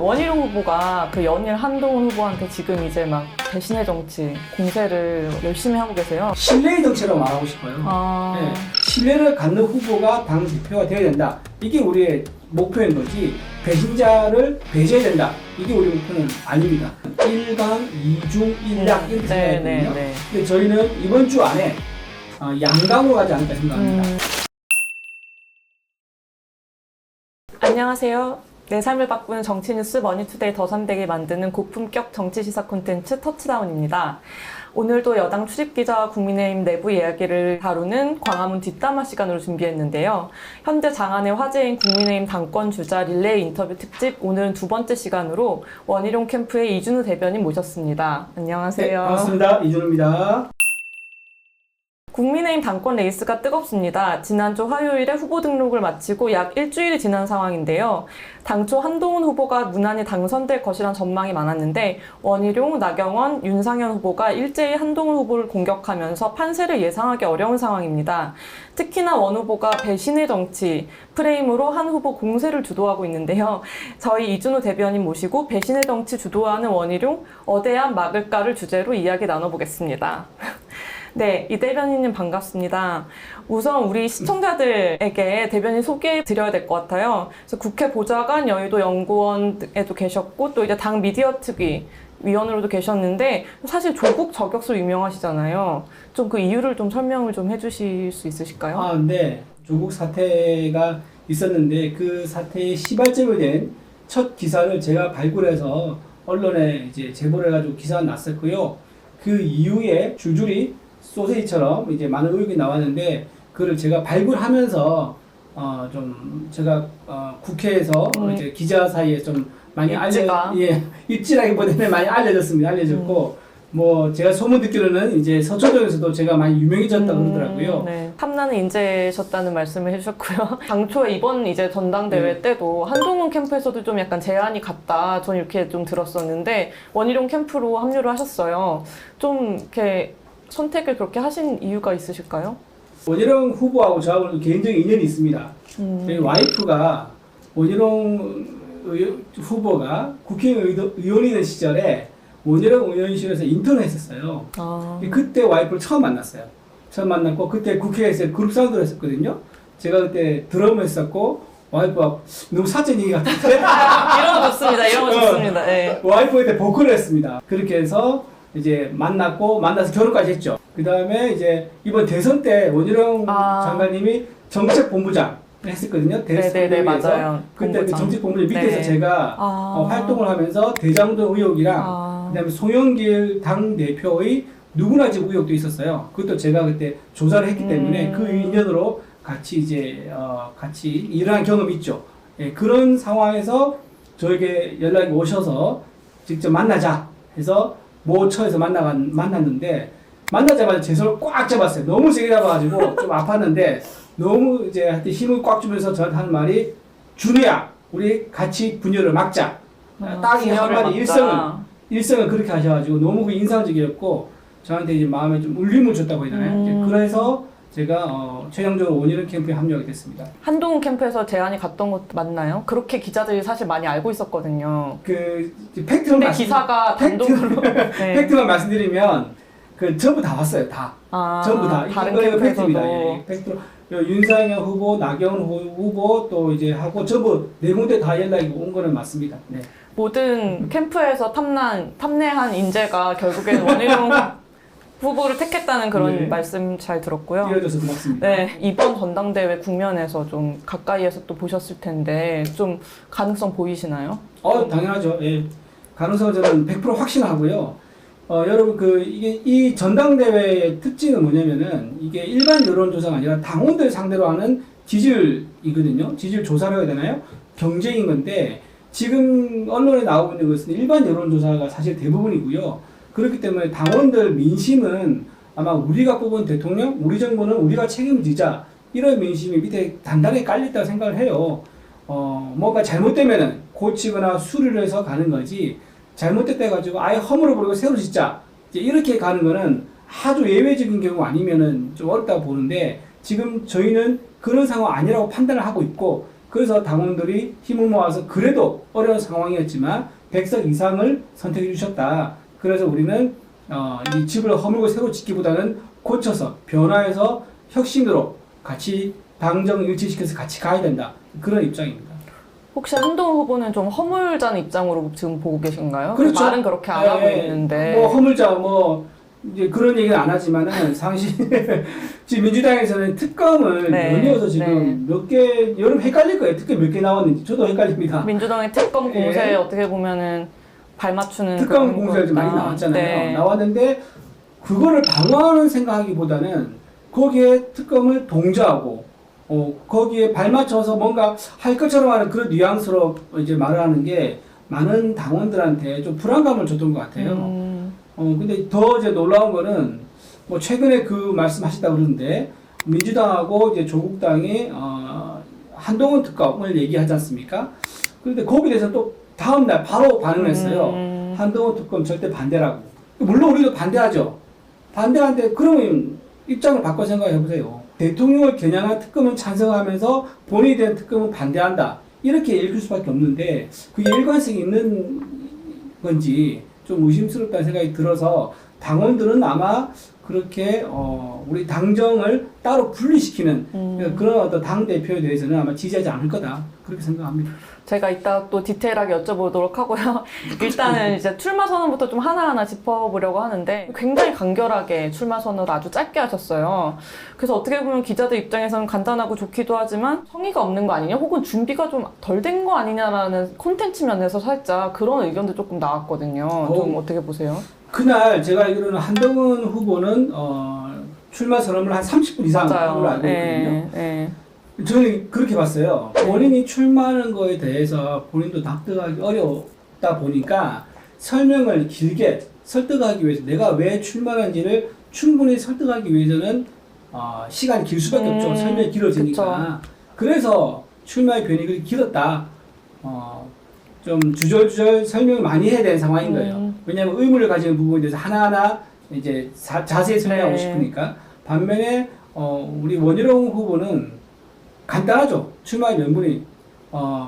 원희룡 후보가 그 연일 한동훈 후보한테 지금 이제 막 배신의 정치, 공세를 열심히 하고 계세요. 신뢰의 정치라고 말하고 싶어요. 네. 신뢰를 갖는 후보가 당 대표가 되어야 된다. 이게 우리의 목표인 거지. 배신자를 배제해야 된다. 이게 우리 목표는 아닙니다. 1강, 2중, 1약 이렇게 생각했거든요. 근데 저희는 이번 주 안에 양강으로 가지 않을까 생각합니다. 안녕하세요. 내 삶을 바꾸는 정치뉴스 머니투데이 더삼대기 만드는 고품격 정치시사 콘텐츠 터치다운입니다. 오늘도 여당 출입기자와 국민의힘 내부 이야기를 다루는 광화문 뒷담화 시간으로 준비했는데요. 현재 장안의 화제인 국민의힘 당권 주자 릴레이 인터뷰 특집, 오늘은 두 번째 시간으로 원희룡 캠프의 이준우 대변인 모셨습니다. 안녕하세요. 네, 반갑습니다. 이준우입니다. 국민의힘 당권 레이스가 뜨겁습니다. 지난주 화요일에 후보 등록을 마치고 약 일주일이 지난 상황인데요. 당초 한동훈 후보가 무난히 당선될 것이란 전망이 많았는데 원희룡, 나경원, 윤상현 후보가 일제히 한동훈 후보를 공격하면서 판세를 예상하기 어려운 상황입니다. 특히나 원 후보가 배신의 정치 프레임으로 한 후보 공세를 주도하고 있는데요. 저희 이준우 대변인 모시고 배신의 정치 주도하는 원희룡, 어대안 막을까를 주제로 이야기 나눠보겠습니다. 네, 이 대변인님 반갑습니다. 우선 우리 시청자들에게 대변인 소개해 드려야 될 것 같아요. 그래서 국회 보좌관, 여의도 연구원에도 계셨고 또 이제 당 미디어 특위 위원으로도 계셨는데 사실 조국 저격수로 유명하시잖아요. 좀 그 이유를 좀 설명을 좀 해주실 수 있으실까요? 네. 조국 사태가 있었는데 그 사태의 시발점이 된 첫 기사를 제가 발굴해서 언론에 이제 제보를 해가지고 기사가 났었고요. 그 이후에 줄줄이 소세지처럼 이제 많은 의혹이 나왔는데 그걸 제가 발굴하면서 좀 제가 국회에서 이제 기자 사이에 좀 많이 입지라기보다는 많이 알려졌고 뭐 제가 소문 듣기로는 이제 서초동에서도 제가 많이 유명해졌다고 그러더라고요. 네. 탐나는 인재셨다는 말씀을 해주셨고요. 당초에 이번 이제 전당대회 때도 한동훈 캠프에서도 좀 약간 제안이 갔다. 전 이렇게 좀 들었었는데 원희룡 캠프로 합류를 하셨어요. 좀 이렇게 선택을 그렇게 하신 이유가 있으실까요? 원희룡 후보하고 저하고는 개인적인 인연이 있습니다. 와이프가 원희룡 후보가 국회의원이던 시절에 원희룡 의원실에서 인턴을 했었어요. 그때 와이프를 처음 만났어요. 처음 만났고 그때 국회에서 그룹 사운드를 했었거든요. 제가 그때 드럼을 했었고 와이프가 너무 사적 얘기 같은데 이런 거 좋습니다. 이런 거 좋습니다. 네. 와이프가 그때 보컬을 했습니다. 그렇게 해서 이제 만나서 결혼까지 했죠. 그 다음에 이제 이번 대선 때 원희룡 장관님이 정책본부장 했었거든요. 네네네, 맞아요. 그때 그 정책본부장 밑에서 제가 활동을 하면서 대장동 의혹이랑 그다음에 송영길 당대표의 누구나 집 의혹도 있었어요. 그것도 제가 그때 조사를 했기 때문에 그 인연으로 같이 이제 같이 일한 경험이 있죠. 예, 그런 상황에서 저에게 연락이 오셔서 직접 만나자 해서 모처에서 만났는데 만나자마자 제 손을 꽉 잡았어요. 너무 세게 잡아가지고 좀 아팠는데 너무 이제 하여튼 힘을 꽉 주면서 저한테 하는 말이 준우야 우리 같이 분열을 막자. 딱 이 한마디 일성을 그렇게 하셔가지고 너무 그 인상적이었고 저한테 이제 마음에 좀 울림을 줬다고 해야 되나요? 그래서 제가 최종적으로 원희룡 캠프에 합류하게 됐습니다. 한동훈 캠프에서 제안이 갔던 것도 맞나요? 그렇게 기자들이 사실 많이 알고 있었거든요. 팩트만 기사가 단독으로 팩트만 말씀드리면 전부 다 왔어요. 다. 전부 다. 다른 이거 캠프에서도. 팩트입니다. 예, 팩트. 윤상현 후보, 나경원 후보 또 이제 하고 전부 네 군데 다 연락이 온 거는 맞습니다. 네. 모든 캠프에서 탐내한 인재가 결국엔 원희룡 후보를 택했다는 그런 말씀 잘 들었고요. 띄워줘서 고맙습니다. 네, 이번 전당대회 국면에서 좀 가까이에서 또 보셨을 텐데 좀 가능성 보이시나요? 당연하죠. 예. 가능성은 저는 100% 확신하고요. 여러분 이게 이 전당대회의 특징은 뭐냐면은 이게 일반 여론조사가 아니라 당원들 상대로 하는 지지율이거든요. 지지율 조사라고 해야 되나요? 경쟁인 건데 지금 언론에 나오고 있는 것은 일반 여론조사가 사실 대부분이고요. 그렇기 때문에 당원들 민심은 아마 우리가 뽑은 대통령, 우리 정부는 우리가 책임을 지자 이런 민심이 밑에 단단히 깔려있다고 생각을 해요. 뭔가 잘못되면은 고치거나 수리를 해서 가는 거지 잘못됐다 해가지고 아예 허물어 버리고 새로 짓자 이제 이렇게 가는 거는 아주 예외적인 경우 아니면은 좀 어렵다고 보는데 지금 저희는 그런 상황 아니라고 판단을 하고 있고 그래서 당원들이 힘을 모아서 그래도 어려운 상황이었지만 100석 이상을 선택해 주셨다. 그래서 우리는 이 집을 허물고 새로 짓기보다는 고쳐서 변화해서 혁신으로 같이 당정 일치시켜서 같이 가야 된다. 그런 입장입니다. 혹시 한동훈 후보는 좀 허물자는 입장으로 지금 보고 계신가요? 그렇죠. 말은 그렇게 안 하고 있는데. 뭐 허물자 뭐 이제 그런 얘기는 안 하지만은 사실 지금 민주당에서는 특검을 연이어서 지금 몇 개 여름 헷갈릴 거예요. 특검 몇 개 나왔는지 저도 헷갈립니다. 민주당의 특검 공세에 어떻게 보면은 발맞추는 특검 공세가 좀 많이 나왔잖아요. 나왔는데 그거를 방어하는 생각하기보다는 거기에 특검을 동조하고 거기에 발맞춰서 뭔가 할 것처럼 하는 그런 뉘앙스로 이제 말을 하는 게 많은 당원들한테 좀 불안감을 줬던 것 같아요. 근데 더 이제 놀라운 거는 뭐 최근에 그 말씀하셨다고 그러는데 민주당하고 이제 조국당이 한동훈 특검을 얘기하지 않습니까? 그런데 거기에 대해서 또 다음날 바로 반응을 했어요. 한동훈 특검 절대 반대라고. 물론 우리도 반대하죠. 반대하는데 그러면 입장을 바꿔 생각해 보세요. 대통령을 겨냥한 특검은 찬성하면서 본인에 대한 특검은 반대한다. 이렇게 읽을 수밖에 없는데 그게 일관성이 있는 건지 좀 의심스럽다는 생각이 들어서 당원들은 아마 그렇게 우리 당정을 따로 분리시키는 그런 어떤 당 대표에 대해서는 아마 지지하지 않을 거다 그렇게 생각합니다. 제가 이따 또 디테일하게 여쭤보도록 하고요. 일단은 이제 출마 선언부터 좀 하나하나 짚어보려고 하는데 굉장히 간결하게 출마 선언을 아주 짧게 하셨어요. 그래서 어떻게 보면 기자들 입장에서는 간단하고 좋기도 하지만 성의가 없는 거 아니냐 혹은 준비가 좀 덜 된 거 아니냐라는 콘텐츠 면에서 살짝 그런 의견도 조금 나왔거든요. 좀 어떻게 보세요? 그날 제가 알기로는 한동훈 후보는 출마 선언을 한 30분 이상 한 걸로 알고 있거든요. 저는 그렇게 봤어요. 본인이 출마하는 거에 대해서 본인도 납득하기 어렵다 보니까 설명을 길게 설득하기 위해서 내가 왜 출마하는지를 충분히 설득하기 위해서는 시간이 길 수밖에 없죠. 설명이 길어지니까. 그쵸. 그래서 출마의 변이 그렇게 길었다. 좀 주절주절 설명을 많이 해야 되는 상황인 거예요. 왜냐하면 의문을 가지는 부분에 대해서 하나하나 이제 자세히 설명하고 싶으니까. 반면에 우리 원희룡 후보는 간단하죠. 출마의 명분이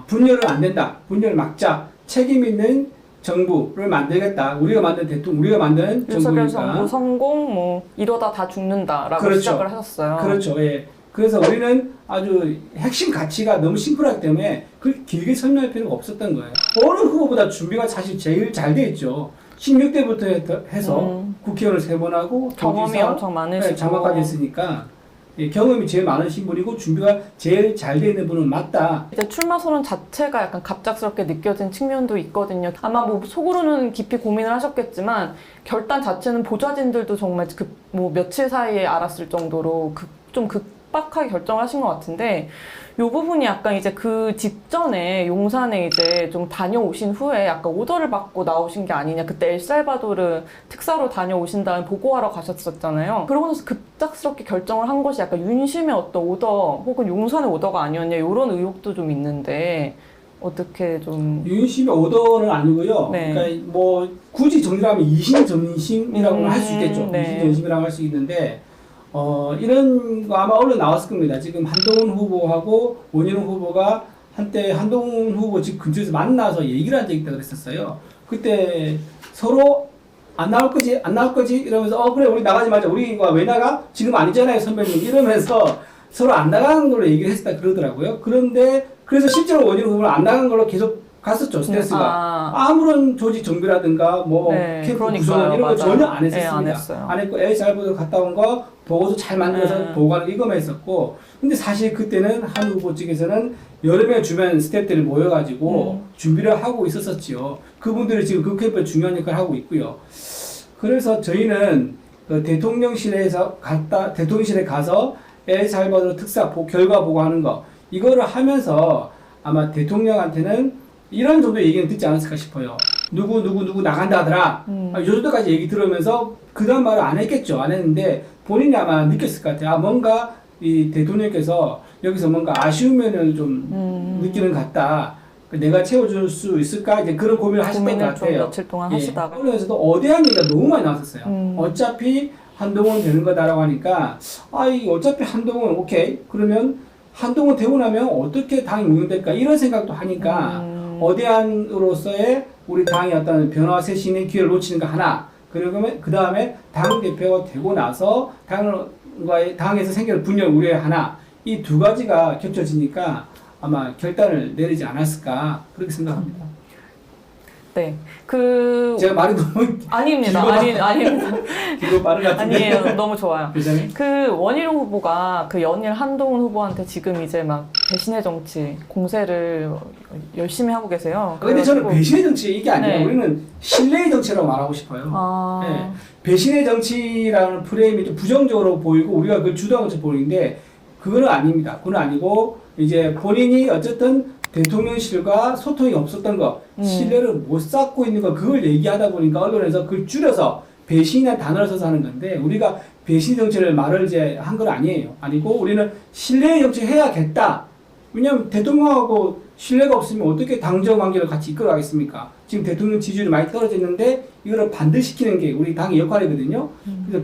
분열은 안 된다. 분열을 막자. 책임 있는 정부를 만들겠다. 우리가 만든 대통령, 우리가 만든 정부니까. 윤석열 정부 성공, 뭐 이러다 다 죽는다라고 그렇죠. 시작을 하셨어요. 그렇죠. 예. 그래서 우리는 아주 핵심 가치가 너무 심플하기 때문에 그렇게 길게 설명할 필요가 없었던 거예요. 어느 후보보다 준비가 사실 제일 잘 돼 있죠. 16대부터 해서 국회의원을 3번 하고 경험이 엄청 많으시고 장관까지 했으니까 경험이 제일 많으신 분이고 준비가 제일 잘 돼 있는 분은 맞다. 이제 출마 선언 자체가 약간 갑작스럽게 느껴진 측면도 있거든요. 아마 뭐 속으로는 깊이 고민을 하셨겠지만 결단 자체는 보좌진들도 정말 뭐 며칠 사이에 알았을 정도로 좀 급박하게 결정을 하신 것 같은데 이 부분이 약간 이제 그 직전에 용산에 이제 좀 다녀오신 후에 약간 오더를 받고 나오신 게 아니냐. 그때 엘살바도르 특사로 다녀오신 다음에 보고하러 가셨었잖아요. 그러고 나서 급작스럽게 결정을 한 것이 약간 윤심의 어떤 오더 혹은 용산의 오더가 아니었냐 이런 의혹도 좀 있는데 어떻게 좀 윤심의 오더는 아니고요. 네. 그러니까 뭐 굳이 정리하면 이심전심이라고 할 수 있겠죠. 네. 이심전심이라고 할 수 있는데 이런 거 아마 언론 나왔을 겁니다. 지금 한동훈 후보하고 원희룡 후보가 한때 한동훈 후보 집 근처에서 만나서 얘기를 한 적이 있다고 그랬었어요. 그때 서로 안 나올 거지 이러면서 그래 우리 나가지 말자. 우리가 왜 나가? 지금 아니잖아요 선배님 이러면서 서로 안 나가는 걸로 얘기를 했다 그러더라고요. 그런데 그래서 실제로 원희룡 후보는 안 나간 걸로 계속 갔었죠. 스탠스가. 아무런 조직 정비라든가 뭐 캠프 구성원 이런 거 전혀 안 했었습니다. 안 했고 엘살바도르 갔다 온 거 보고서 잘 만들어서 보고하는 이거만 했었고 근데 사실 그때는 한 후보 측에서는 여러 명의 주변 스태프들이 모여가지고 준비를 하고 있었었지요. 그분들이 지금 그 캠프에 중요한 역할을 하고 있고요. 그래서 저희는 그 대통령실에 가서 엘살바도르 특사 결과 보고하는 거 이거를 하면서 아마 대통령한테는 이런 정도 얘기는 듣지 않았을까 싶어요. 누구 나간다 하더라. 요 정도까지 얘기 들으면서 그 다음 말을 안 했겠죠. 안 했는데 본인이 아마 느꼈을 것 같아요. 뭔가 이 대통령께서 여기서 뭔가 아쉬운 면을 좀 느끼는 것 같다. 내가 채워줄 수 있을까? 이제 그런 고민을 하셨던 것 같아요. 좀 며칠 동안 하시다가. 언론에서도 어대한 얘기가 너무 많이 나왔었어요. 어차피 한동훈 되는 거다라고 하니까, 어차피 한동훈, 오케이. 그러면 한동훈 되고 나면 어떻게 당이 운영될까 이런 생각도 하니까 어대안으로서의 우리 당이 어떤 변화 쇄신의 기회를 놓치는 거 하나, 그리고 그 다음에 당 대표가 되고 나서 당에서 생기는 분열 우려 하나, 이 두 가지가 겹쳐지니까 아마 결단을 내리지 않았을까 그렇게 생각합니다. 네, 제가 말이 너무 아닙니다. 아닙니다. 길고 빠른 것 같은데. 아니에요. 너무 좋아요. 그잖아요? 그 원희룡 후보가 그 연일 한동훈 후보한테 지금 이제 막 배신의 정치 공세를 열심히 하고 계세요. 근데 저는 배신의 정치 이게 아니라 네. 우리는 신뢰의 정치라고 말하고 싶어요. 아, 네. 배신의 정치라는 프레임이 좀 부정적으로 보이고 우리가 그걸 주도하는 것처럼 보이는데 그거는 아닙니다. 그건 아니고 이제 본인이 어쨌든 대통령실과 소통이 없었던 거, 신뢰를 못 쌓고 있는 거, 그걸 얘기하다 보니까 언론에서 그걸 줄여서 배신이라는 단어를 써서 하는 건데, 우리가 배신 정치를 말을 이제 한 건 아니에요. 아니고 우리는 신뢰의 정치 해야겠다. 왜냐하면 대통령하고 신뢰가 없으면 어떻게 당정 관계를 같이 이끌어가겠습니까? 지금 대통령 지지율이 많이 떨어져 있는데 이거를 반대시키는 게 우리 당의 역할이거든요.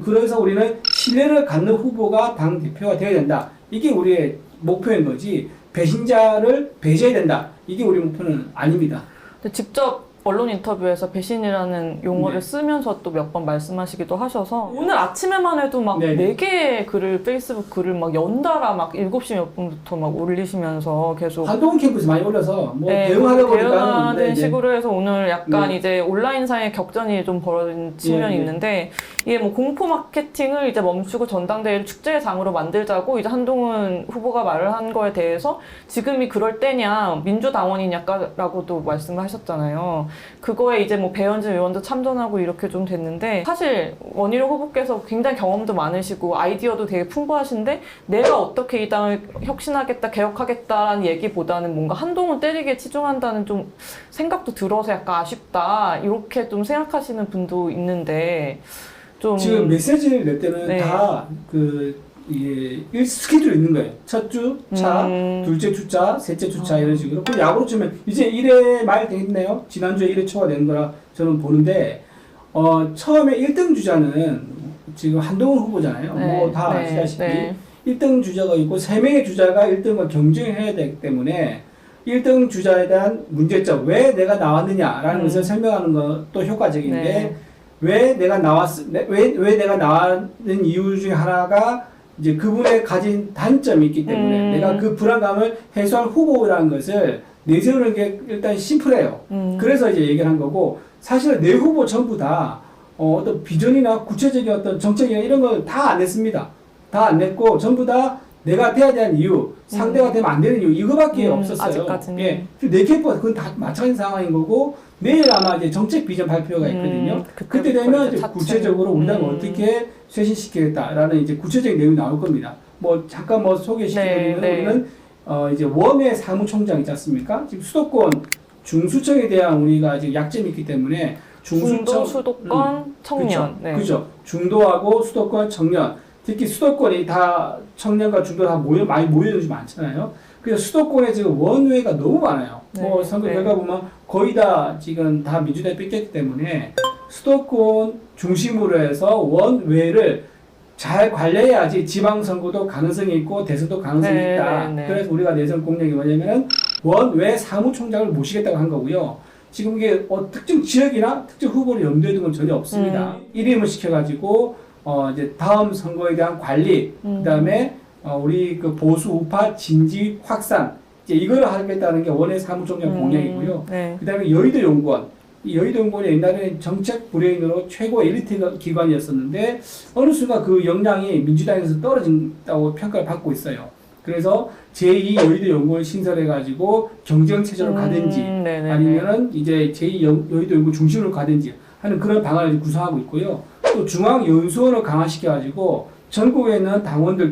그래서 우리는 신뢰를 갖는 후보가 당 대표가 되어야 된다. 이게 우리의 목표인 거지. 배신자를 배제해야 된다. 이게 우리 목표는 아닙니다. 근데 직접 언론 인터뷰에서 배신이라는 용어를 네. 쓰면서 또 몇 번 말씀하시기도 하셔서 오늘 아침에만 해도 막 네. 4개의 글을 페이스북 글을 막 연달아 막 7시 몇 분부터 막 올리시면서 계속 한동훈 캠프에서 많이 올려서 뭐 네, 대응하다 보니까 대응하는 식으로 해서 오늘 약간 네. 이제 온라인상의 격전이 좀 벌어진 측면이 네. 있는데 이게 뭐 공포 마케팅을 이제 멈추고 전당대회를 축제의 장으로 만들자고 이제 한동훈 후보가 말을 한 거에 대해서 지금이 그럴 때냐 민주당원이냐라고도 말씀을 하셨잖아요. 그거에 이제 뭐 배현진 의원도 참전하고 이렇게 좀 됐는데 사실 원희룡 후보께서 굉장히 경험도 많으시고 아이디어도 되게 풍부하신데 내가 어떻게 이 당을 혁신하겠다 개혁하겠다라는 얘기보다는 뭔가 한동훈 때리기에 치중한다는 좀 생각도 들어서 약간 아쉽다 이렇게 좀 생각하시는 분도 있는데 좀 지금 메시지를 낼 때는 네. 다 스케줄이 있는 거예요. 첫 주, 차, 둘째 주차, 셋째 주차 이런 식으로. 그 야구로 치면 이제 1회 말 됐네요. 지난주에 1회 초가 된 거라 저는 보는데 처음에 1등 주자는 지금 한동훈 후보잖아요. 네, 뭐 다 네, 아시다시피 네. 1등 주자가 있고 3명의 주자가 1등과 경쟁을 해야 되기 때문에 1등 주자에 대한 문제점, 왜 내가 나왔느냐라는 것을 설명하는 것도 효과적인데 네. 왜 내가 나왔는 이유 중에 하나가 이제 그분의 가진 단점이 있기 때문에 내가 그 불안감을 해소할 후보라는 것을 내세우는 게 일단 심플해요. 그래서 이제 얘기를 한 거고, 사실 내 후보 전부 다 어떤 비전이나 구체적인 어떤 정책이나 이런 걸 다 안 냈습니다. 다 안 냈고 전부 다 내가 돼야 되는 이유, 상대가 되면 안 되는 이유 이거밖에 없었어요. 아직까지는. 예, 내 캠프가 그건 다 마찬가지 상황인 거고 내일 아마 이제 정책 비전 발표가 있거든요. 그때 되면 이제 구체적으로 우리 당을 어떻게 쇄신시키겠다라는 이제 구체적인 내용이 나올 겁니다. 뭐 잠깐 뭐 소개시키면 우리는 이제 원외 사무총장 있지 않습니까? 지금 수도권 중수청에 대한 우리가 지금 약점이 있기 때문에 중도, 수도권, 청년. 그렇죠. 그죠. 중도하고 수도권, 청년. 특히 수도권이 다 청년과 중도 다 많이 모여있는 게 많잖아요. 그래서 수도권에 지금 원외가 너무 많아요. 네, 뭐 선거 결과 보면 거의 다 지금 다 민주당이 뺏겼기 때문에 수도권 중심으로 해서 원외를 잘 관리해야지 지방선거도 가능성이 있고 대선도 가능성이 있다. 그래서 우리가 내선 공약이 뭐냐면은 원외 사무총장을 모시겠다고 한 거고요. 지금 이게 특정 지역이나 특정 후보를 염두에 둔 건 전혀 없습니다. 이름을 시켜가지고 이제 다음 선거에 대한 관리, 그다음에 우리 그 보수 우파 진지 확산, 이제 이거를 하겠다는 게 원외 사무총장 공약이고요. 그다음에 여의도 연구원. 이 여의도 연구원이 옛날에는 정책 브레인으로 최고 엘리트 기관이었었는데 어느 순간 그 역량이 민주당에서 떨어진다고 평가를 받고 있어요. 그래서 제2 여의도 연구원 신설해가지고 경쟁 체제로 가든지 아니면은 이제 제2 여의도 연구원 중심으로 가든지 하는 그런 방안을 구상하고 있고요. 또 중앙 연수원을 강화시켜가지고 전국에 있는 당원들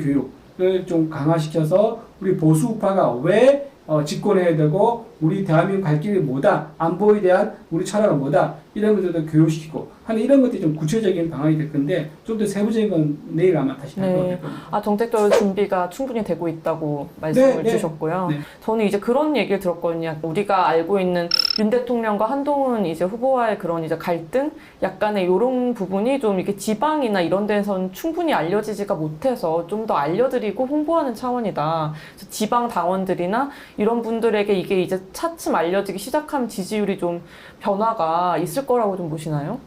교육을 좀 강화시켜서 우리 보수 우파가 왜 집권해야 되고 우리 대한민국 갈 길이 뭐다, 안보에 대한 우리 철학은 뭐다, 이런 것들도 교육시키고 하는 이런 것들이 좀 구체적인 방안이 될 건데 좀 더 세부적인 건 내일 아마 다시 발표할 겁니다. 아, 정책적으로 준비가 충분히 되고 있다고 말씀을 주셨고요. 네. 저는 이제 그런 얘기를 들었거든요. 우리가 알고 있는 윤 대통령과 한동훈 이제 후보와의 그런 이제 갈등, 약간의 이런 부분이 좀 이렇게 지방이나 이런 데선 충분히 알려지지가 못해서 좀 더 알려드리고 홍보하는 차원이다. 그래서 지방 당원들이나 이런 분들에게 이게 이제 차츰 알려지기 시작하면 지지율이 좀 변화가 있을 거라고 좀 보시나요?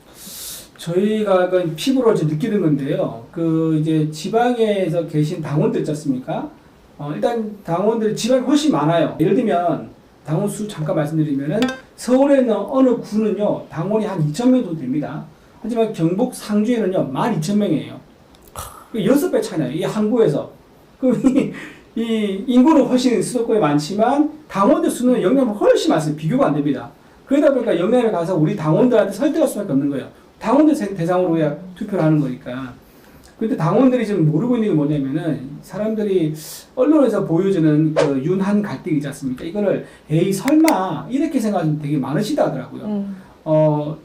저희가 그 피부로 이제 느끼는 건데요. 그 이제 지방에서 계신 당원들 있지 않습니까? 일단 당원들 지방이 훨씬 많아요. 예를 들면 당원 수 잠깐 말씀드리면은 서울에 있는 어느 구는요 당원이 한 2,000명 정도 됩니다. 하지만 경북 상주에는요 12,000명이에요. 6배 차이나요. 이 한 구에서. 이 인구는 훨씬 수도권에 많지만 당원들 수는 영남은 훨씬 많습니다. 비교가 안 됩니다. 그러다 보니까 영남에 가서 우리 당원들한테 설득할 수밖에 없는 거예요. 당원들 대상으로 해야 투표를 하는 거니까. 근데 당원들이 지금 모르고 있는 게 뭐냐면은 사람들이 언론에서 보여주는 그 윤한 갈등 있지 않습니까? 이거를 에이 설마 이렇게 생각하는 되게 많으시다 하더라고요.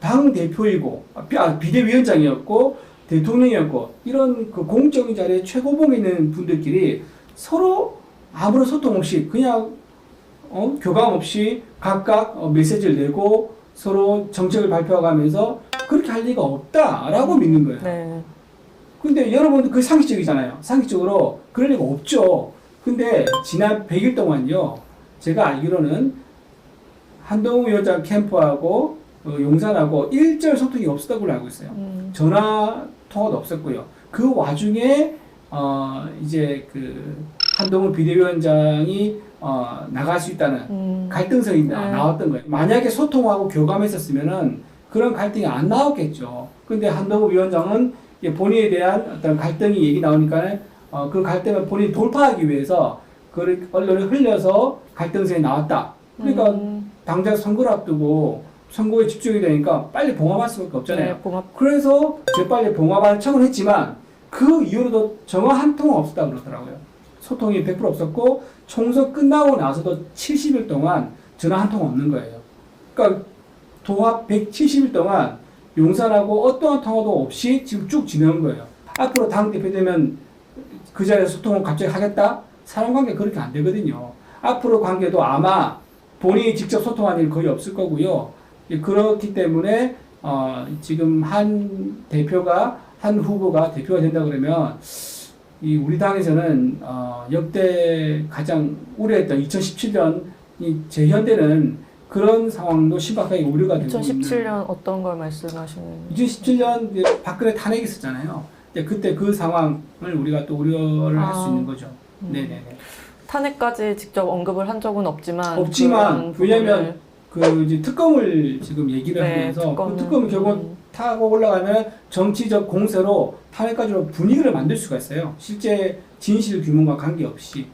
당 대표이고 비대위원장이었고 대통령이었고 이런 그 공적인 자리에 최고봉에 있는 분들끼리 서로 아무런 소통 없이 그냥 교감 없이 각각 메시지를 내고 서로 정책을 발표하면서 그렇게 할 리가 없다라고 믿는 거예요. 네. 근데 여러분들 그 상식적이잖아요. 상식적으로 그럴 리가 없죠. 근데 지난 100일 동안요. 제가 알기로는 한동훈 위원장 캠프하고 용산하고 일절 소통이 없었다고 알고 있어요. 전화 통화도 없었고요. 그 와중에 이제 그 한동훈 비대위원장이 나갈 수 있다는 갈등성이 나왔던 거예요. 만약에 소통하고 교감했었으면은 그런 갈등이 안 나왔겠죠. 근데 한동훈 위원장은 본인에 대한 어떤 갈등이 얘기 나오니까 그 갈등을 본인이 돌파하기 위해서 그걸 언론에 흘려서 갈등성이 나왔다. 그러니까 당장 선거를 앞두고 선거에 집중이 되니까 빨리 봉합할 수밖에 없잖아요. 네, 그래서 재빨리 봉합하는 척은 했지만 그 이후로도 전화 한 통화 없었다 그러더라고요. 소통이 100% 없었고 총선 끝나고 나서도 70일 동안 전화 한 통 없는 거예요. 그러니까 도합 170일 동안 용산하고 어떠한 통화도 없이 지금 쭉 지내는 거예요. 앞으로 당대표 되면 그 자리에서 소통을 갑자기 하겠다? 사람 관계 그렇게 안 되거든요. 앞으로 관계도 아마 본인이 직접 소통한 일 거의 없을 거고요. 그렇기 때문에 지금 한 후보가 대표가 된다 그러면 이 우리 당에서는 역대 가장 우려했던 2017년 이 재현되는 그런 상황도 심각하게 우려가 되고 2017년 어떤 걸 말씀하시는? 2017년 박근혜 탄핵이 있었잖아요. 그때 그 상황을 우리가 또 우려를 할 수 있는 거죠. 네네네. 탄핵까지 직접 언급을 한 적은 없지만 왜냐하면 그 이제 특검을 지금 얘기를 하면서 그 특검을 결국 타고 올라가면 정치적 공세로 탄핵까지로 분위기를 만들 수가 있어요. 실제 진실 규명과 관계없이.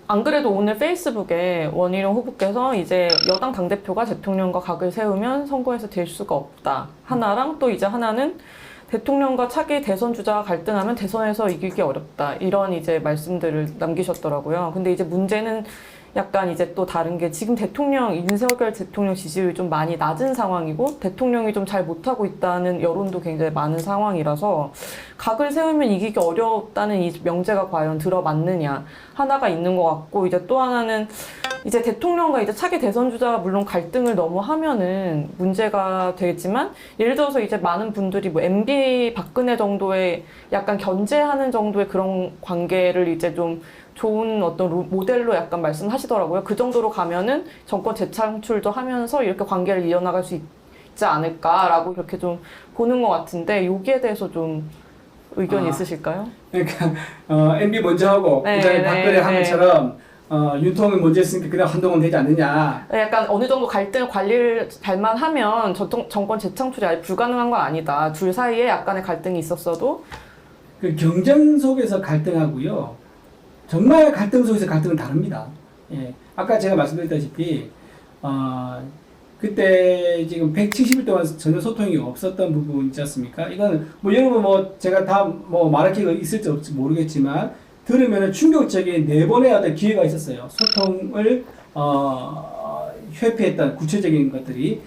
안 그래도 오늘 페이스북에 원희룡 후보께서 이제 여당 당대표가 대통령과 각을 세우면 선거에서 될 수가 없다. 하나랑 또 이제 하나는 대통령과 차기 대선 주자가 갈등하면 대선에서 이기기 어렵다. 이런 이제 말씀들을 남기셨더라고요. 근데 이제 문제는 약간 이제 또 다른 게 지금 윤석열 대통령 지지율이 좀 많이 낮은 상황이고 대통령이 좀 잘 못하고 있다는 여론도 굉장히 많은 상황이라서 각을 세우면 이기기 어렵다는 이 명제가 과연 들어맞느냐 하나가 있는 것 같고 이제 또 하나는 이제 대통령과 이제 차기 대선 주자가 물론 갈등을 너무 하면은 문제가 되겠지만 예를 들어서 이제 많은 분들이 뭐 MB 박근혜 정도의 약간 견제하는 정도의 그런 관계를 이제 좀 좋은 어떤 모델로 약간 말씀하시더라고요. 그 정도로 가면은 정권 재창출도 하면서 이렇게 관계를 이어나갈 수 있지 않을까라고 이렇게 좀 보는 것 같은데 여기에 대해서 좀 의견이 있으실까요? 그러니까 MB 먼저 하고 그다음에 박근혜 한 것처럼 윤통이 먼저 했으니까 그냥 한동훈 되지 않느냐. 약간 어느 정도 갈등 관리를 잘만 하면 정권 재창출이 아예 불가능한 건 아니다. 둘 사이에 약간의 갈등이 있었어도 그 경쟁 속에서 갈등하고요. 정말 갈등 속에서 갈등은 다릅니다. 예. 아까 제가 말씀드렸다시피, 그때 지금 170일 동안 전혀 소통이 없었던 부분 있지 않습니까? 이건 여러분 제가 다 말할 기회가 있을지 없을지 모르겠지만, 들으면 충격적인 4번의 어떤 기회가 있었어요. 소통을 회피했던 구체적인 것들이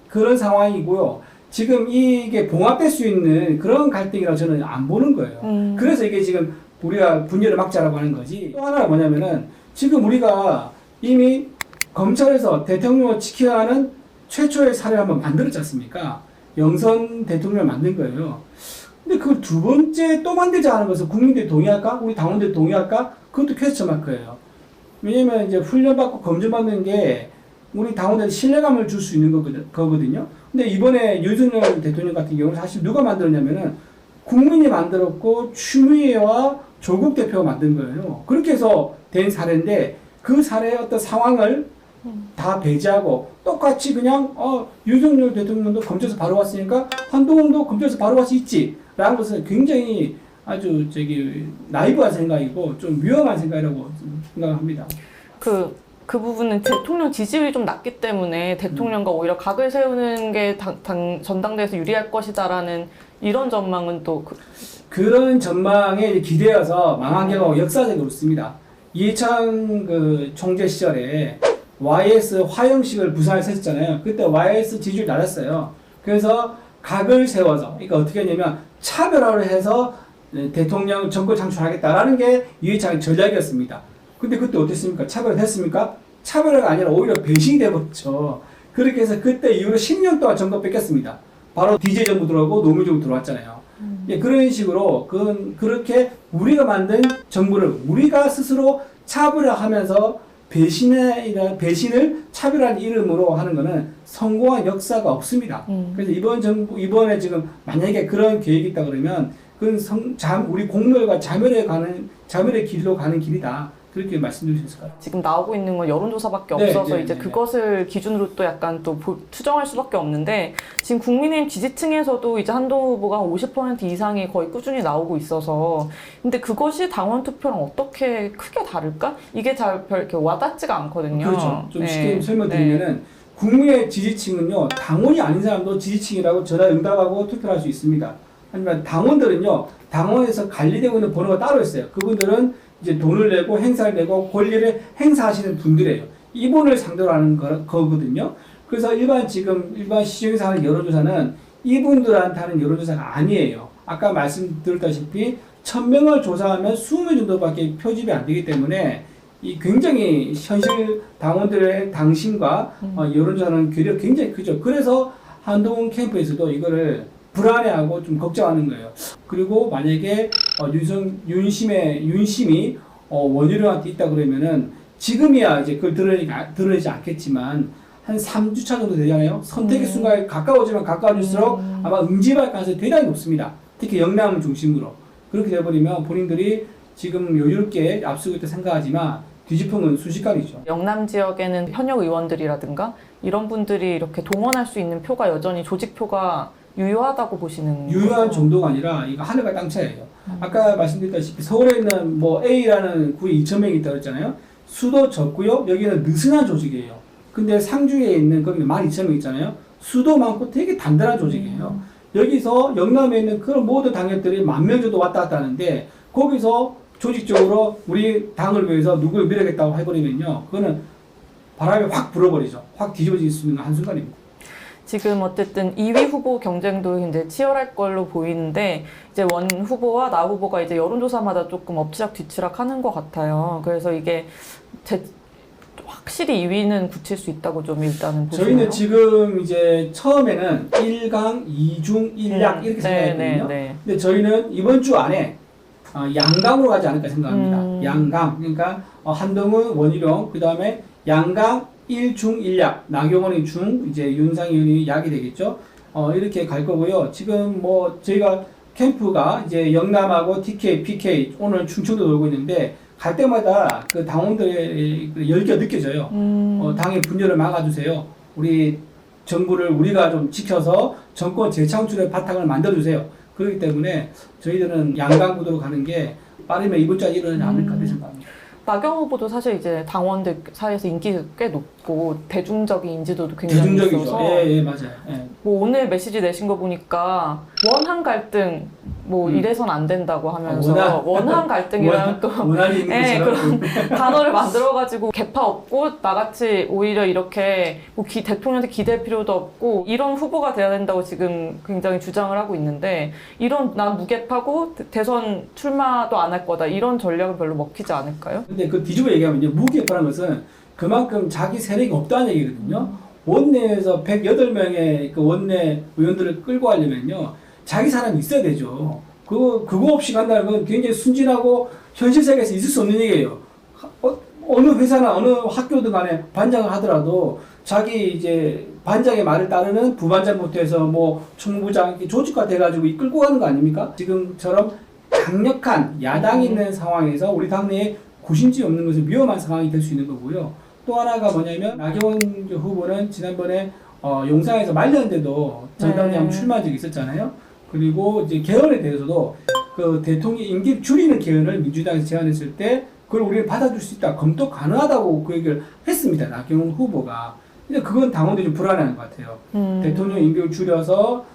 그런 상황이고요. 지금 이게 봉합될 수 있는 그런 갈등이라고 저는 안 보는 거예요. 그래서 이게 지금 우리가 분열을 막자라고 하는 거지. 또 하나가 뭐냐면은 지금 우리가 이미 검찰에서 대통령을 지켜야 하는 최초의 사례를 한번 만들었지 않습니까? 영선 대통령을 만든 거예요. 근데 그걸 두 번째 또 만들자 하는 것은 국민들이 동의할까? 우리 당원들이 동의할까? 그것도 퀘스천 마크예요. 왜냐면 이제 훈련받고 검증받는 게 우리 당원들한테 신뢰감을 줄 수 있는 거거든요. 근데 이번에 윤석열 대통령 같은 경우는 사실 누가 만들었냐면은 국민이 만들었고 추미애와 조국 대표가 만든 거예요. 그렇게 해서 된 사례인데 그 사례의 어떤 상황을 다 배제하고 똑같이 그냥 윤석열 대통령도 검찰에서 바로 왔으니까 한동훈도 검찰에서 바로 갈 수 있지 라는 것은 굉장히 아주 나이브한 생각이고 좀 위험한 생각이라고 생각합니다. 그 부분은 대통령 지지율이 좀 낮기 때문에 대통령과 오히려 각을 세우는 게 전당대회에서 유리할 것이다라는 이런 전망은 또 그런 전망에 기대어서 망한 경우가 역사적으로 있습니다. 이해창 총재 시절에 YS 화형식을 부산에서 했잖아요. 그때 YS 지지율이 낮았어요. 그래서 각을 세워서, 그러니까 어떻게 했냐면 차별화를 해서 대통령 정권 창출하겠다라는 게 이해창의 전략이었습니다. 근데 그때 어땠습니까? 차별화됐습니까? 차별화가 아니라 오히려 배신이 돼버렸죠. 그렇게 해서 그때 이후로 10년 동안 정권 뺏겼습니다. 바로 DJ 정부 들어오고 노무현 정부 들어왔잖아요. 예, 그런 식으로 그렇게 우리가 만든 정부를 우리가 스스로 차별화하면서 배신을 차별한 이름으로 하는 것은 성공한 역사가 없습니다. 그래서 이번에 지금 만약에 그런 계획이 있다 그러면 그건 우리 공멸과 자멸의 길로 가는 길이다. 그렇게 말씀드릴 수 있을까요? 지금 나오고 있는 건 여론조사밖에 없어서 이제 그것을 기준으로 또 약간 또 추정할 수밖에 없는데 지금 국민의힘 지지층에서도 이제 한동훈 후보가 50% 이상이 거의 꾸준히 나오고 있어서 근데 그것이 당원 투표랑 어떻게 크게 다를까? 이게 별 이렇게 와닿지가 않거든요. 그렇죠. 좀 쉽게 설명드리면은 국민의 지지층은요 당원이 아닌 사람도 지지층이라고 전화 응답하고 투표할 수 있습니다. 하지만 당원들은요 당원에서 관리되고 있는 번호가 따로 있어요. 그분들은 이제 돈을 내고 행사를 내고 권리를 행사하시는 분들이에요. 이분을 상대로 하는 거거든요. 그래서 일반 시중에서 하는 여론조사는 이분들한테 하는 여론조사가 아니에요. 아까 말씀드렸다시피 1000명을 조사하면 20명 정도밖에 표집이 안 되기 때문에 이 굉장히 현실 당원들의 당심과 여론조사는 괴리가 굉장히 크죠. 그래서 한동훈 캠프에서도 이거를 불안해하고 좀 걱정하는 거예요. 그리고 만약에 윤심이 원희룡한테 있다 그러면은 지금이야 이제 그걸 드러내지 않겠지만 한 3주차 정도 되잖아요. 선택의 순간에 가까워지면 가까워질수록 아마 응집할 가능성이 대단히 높습니다. 특히 영남 중심으로. 그렇게 돼버리면 본인들이 지금 여유롭게 앞서고 있다 생각하지만 뒤집으면 순식간이죠. 영남 지역에는 현역 의원들이라든가 이런 분들이 이렇게 동원할 수 있는 표가 여전히 조직표가 유효하다고 보시는 유효한 거죠? 정도가 아니라 이거 하늘과 땅 차이예요. 아까 말씀드렸다시피 서울에 있는 뭐 A라는 구에 2,000명이 있다고 했잖아요. 수도 적고요. 여기는 느슨한 조직이에요. 근데 상주에 있는 거기 12,000명 있잖아요. 수도 많고 되게 단단한 조직이에요. 여기서 영남에 있는 그런 모든 당협들이 10,000명 정도 왔다 갔다 하는데 거기서 조직적으로 우리 당을 위해서 누굴 밀어야겠다고 해버리면요. 그거는 바람이 확 불어버리죠. 확 뒤집어질 수 있는 한순간입니다. 지금 어쨌든 2위 후보 경쟁도 이제 치열할 걸로 보이는데 이제 원 후보와 나 후보가 이제 여론조사마다 조금 엎치락뒤치락 하는 것 같아요. 그래서 이게 확실히 2위는 굳힐 수 있다고 좀 일단은 보시나요? 저희는 지금 이제 처음에는 1강, 2중, 1약 이렇게 생각했거든요. 근데 저희는 이번 주 안에 양강으로 가지 않을까 생각합니다. 양강. 그러니까 한동훈, 원희룡, 그 다음에 양강 1중 1약, 나경원이 중, 이제 윤상현이 약이 되겠죠. 이렇게 갈 거고요. 지금 뭐 저희가 캠프가 이제 영남하고 TK, PK 오늘 충청도 돌고 있는데 갈 때마다 그 당원들의 열기가 느껴져요. 당의 분열을 막아주세요. 우리 정부를 우리가 좀 지켜서 정권 재창출의 바탕을 만들어주세요. 그렇기 때문에 저희들은 양강 구도로 가는 게 빠르면 이번 주에 일어나지 않을까 생각합니다. 나경원 후보도 사실 이제 당원들 사이에서 인기가 꽤 높고 대중적인 인지도도 굉장히 대중적이죠. 있어서 예, 맞아요. 예. 뭐 오늘 메시지 내신 거 보니까 원한 갈등 뭐 이래선 안 된다고 하면서 원한. 원한 갈등이라는 또 원한이 있는 네, 것처럼. 그런 단어를 만들어가지고 개파 없고 나같이 오히려 이렇게 뭐 대통령한테 기댈 필요도 없고 이런 후보가 돼야 된다고 지금 굉장히 주장을 하고 있는데 이런 난 무개파고 대선 출마도 안 할 거다 이런 전략은 별로 먹히지 않을까요? 근데 그 뒤집어 얘기하면 이제 무개파라는 것은 그만큼 자기 세력이 없다는 얘기거든요. 원내에서 108명의 그 원내 의원들을 끌고 가려면요. 자기 사람이 있어야 되죠. 그거 없이 간다는 건 굉장히 순진하고 현실 세계에서 있을 수 없는 얘기예요. 어느 회사나 어느 학교든 간에 반장을 하더라도 자기 이제 반장의 말을 따르는 부반장부터 해서 뭐 총무부장 이렇게 조직화 돼가지고 이끌고 가는 거 아닙니까? 지금처럼 강력한 야당이 있는 상황에서 우리 당내에 구심지 없는 것은 위험한 상황이 될 수 있는 거고요. 또 하나가 뭐냐면 나경원 후보는 지난번에 용산에서 말년대도 전당대회 한번 출마한 적이 있었잖아요. 그리고 이제 개헌에 대해서도 그 대통령 임기 줄이는 개헌을 민주당에서 제안했을 때 그걸 우리는 받아줄 수 있다, 검토 가능하다고 그 얘기를 했습니다. 나경원 후보가. 근데 그건 당원들이 좀 불안해하는 것 같아요. 대통령 임기를 줄여서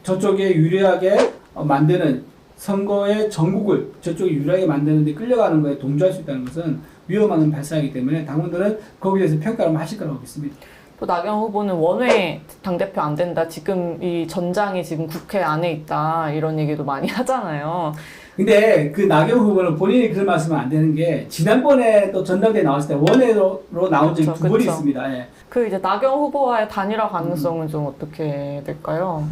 저쪽에 유리하게 만드는 선거의 전국을 저쪽에 유리하게 만드는 데 끌려가는 거에 동조할 수 있다는 것은 위험한 발상이기 때문에 당원들은 거기에 대해서 평가를 하실 거라고 믿습니다. 또 나경원 후보는 원외 당대표 안 된다. 지금 이 전장이 지금 국회 안에 있다. 이런 얘기도 많이 하잖아요. 근데 그 나경원 후보는 본인이 그런 말씀은 안 되는 게 지난번에 또 전당대회 나왔을 때 원외로 나온 적이 두 번이 있습니다. 예. 그 이제 나경원 후보와의 단일화 가능성은 좀 어떻게 될까요?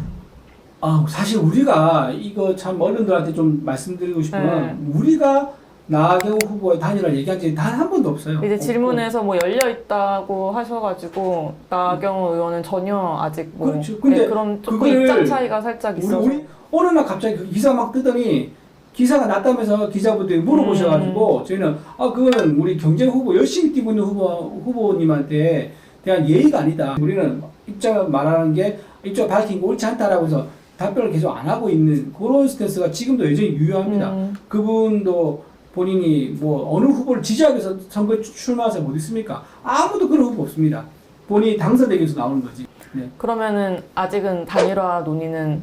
사실 우리가 이거 참 어른들한테 좀 말씀드리고 싶은 건 우리가 나경원 후보의 단일화 얘기한 적이 단 한 번도 없어요. 이제 질문에서 뭐 열려 있다고 하셔가지고 나경원 의원은 전혀 아직 뭐 그렇죠. 근데 그런 조금 입장 차이가 살짝 있어서 우리 어느 날 갑자기 그 기사 막 뜨더니 기사가 났다면서 기자분들이 물어보셔가지고 저희는 그거는 우리 경쟁 후보 열심히 뛰고 있는 후보님한테 대한 예의가 아니다. 우리는 입장을 말하는 게 입장 밝힌 게 옳지 않다라고 해서 답변을 계속 안 하고 있는 그런 스탠스가 지금도 여전히 유효합니다. 그분도 본인이 뭐 어느 후보를 지지하기 위해서 선거에 출마해서 못 있습니까? 아무도 그런 후보 없습니다. 본인이 당선되기 위해서 나오는 거지. 네. 그러면은 아직은 단일화 논의는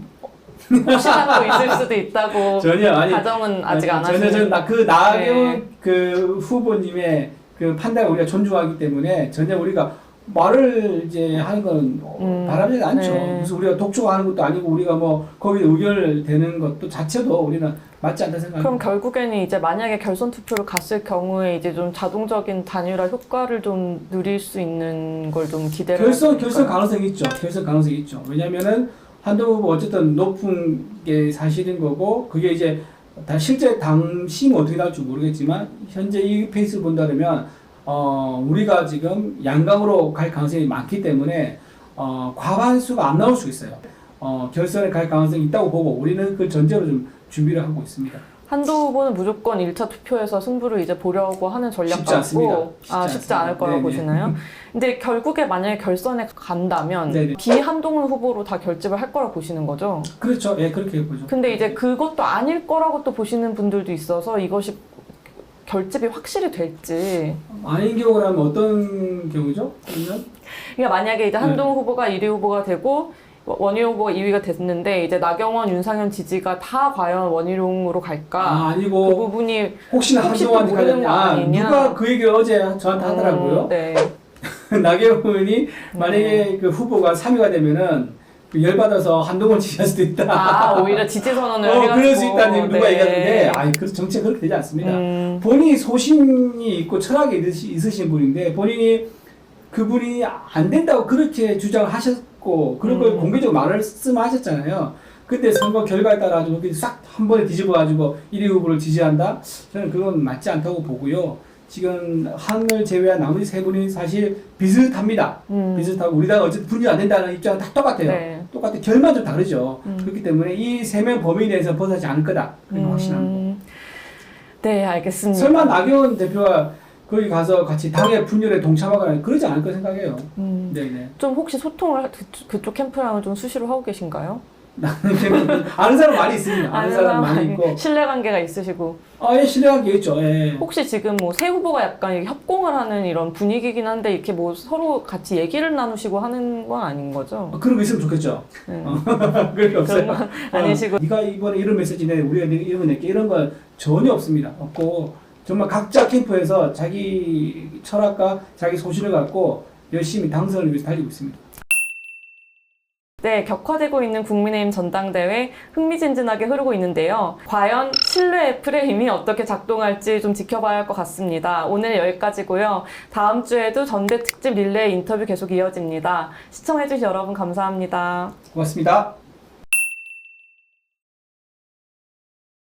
무시하고 있을 수도 있다고 전혀 가정은 아직 안 하시는. 전혀 그 나경원 그 후보님의 그 판단을 우리가 존중하기 때문에 전혀 우리가 말을 이제 하는 건 바람직하지 않죠. 그래서 우리가 독촉하는 것도 아니고 우리가 뭐 거기에 의결되는 것도 자체도 우리는 맞지 않다 생각합니다. 그럼 결국에는 이제 만약에 결선 투표를 갔을 경우에 이제 좀 자동적인 단일화 효과를 좀 누릴 수 있는 걸 좀 기대를 결선 가능성이 있죠. 결선 가능성이 있죠. 왜냐면은 한동훈 후보 어쨌든 높은 게 사실인 거고 그게 이제 다 실제 당심은 어떻게 나올지 모르겠지만 현재 이 페이스를 본다면 우리가 지금 양강으로 갈 가능성이 많기 때문에 과반수가 안 나올 수 있어요. 결선에 갈 가능성이 있다고 보고 우리는 그 전제로 좀 준비를 하고 있습니다. 한동훈 후보는 무조건 1차 투표에서 승부를 이제 보려고 하는 전략 쉽지 않습니다. 같고 쉽지 않을 거라고 보시나요? 근데 결국에 만약에 결선에 간다면 네네. 비한동훈 후보로 다 결집을 할 거라고 보시는 거죠? 그렇죠. 예, 그렇게 보죠. 근데 이제 그것도 아닐 거라고 또 보시는 분들도 있어서 이것이 결집이 확실히 될지. 아닌 경우라면 어떤 경우죠? 그러니까 만약에 이제 한동훈 후보가 1위 후보가 되고 원희룡 후보가 2위가 됐는데 이제 나경원, 윤상현 지지가 다 과연 원희룡으로 갈까? 아니고 그 부분이 혹시나 한동훈한테 모르는 거 아니냐? 누가 그 얘기를 어제 저한테 하더라고요. 네. 나경원이 만약에 그 후보가 3위가 되면은 열받아서 한동훈 지지할 수도 있다. 오히려 지지 선언을 해가지고. 그럴 수 있다는 얘기 누가 얘기하는데, 그 정치가 그렇게 되지 않습니다. 본인이 소신이 있고 철학이 있으신 분인데, 본인이 그분이 안 된다고 그렇게 주장을 하셨고, 그런 걸 공개적으로 말씀하셨잖아요. 근데 선거 결과에 따라 싹 한 번에 뒤집어가지고 1위 후보를 지지한다? 저는 그건 맞지 않다고 보고요. 지금 한을 제외한 나머지 세 분이 사실 비슷합니다. 비슷하고 우리 당 어쨌든 분열 안 된다는 입장은 다 똑같아요. 네. 똑같아. 결만 좀 다르죠. 그렇기 때문에 이 세 명 범위 내에서 벗어나지 않을 거다. 그런 확신합니다. 네, 알겠습니다. 설마 나경원 대표가 거기 가서 같이 당의 분열에 동참하거나 그러지 않을 거 생각해요. 네네. 좀 혹시 소통을 그쪽 캠프랑은 좀 수시로 하고 계신가요? 나는 걔는 아는 사람 많이 있습니다. 아는 사람 많이 있고. 신뢰관계가 있으시고. 예, 신뢰관계 있죠. 예. 혹시 지금 뭐 새 후보가 약간 협공을 하는 이런 분위기긴 한데 이렇게 뭐 서로 같이 얘기를 나누시고 하는 건 아닌 거죠? 그런 거 있으면 좋겠죠. 그런 게 없어요. 그런 건 아니시고. 네가 이번에 이런 메시지 내, 우리가 이런 거 낼게 이런 건 전혀 없습니다. 없고 정말 각자 캠프에서 자기 철학과 자기 소신을 갖고 열심히 당선을 위해서 달리고 있습니다. 네, 격화되고 있는 국민의힘 전당대회 흥미진진하게 흐르고 있는데요. 과연 신뢰의 프레임이 어떻게 작동할지 좀 지켜봐야 할 것 같습니다. 오늘 여기까지고요. 다음 주에도 전대 특집 릴레이 인터뷰 계속 이어집니다. 시청해주신 여러분 감사합니다. 고맙습니다.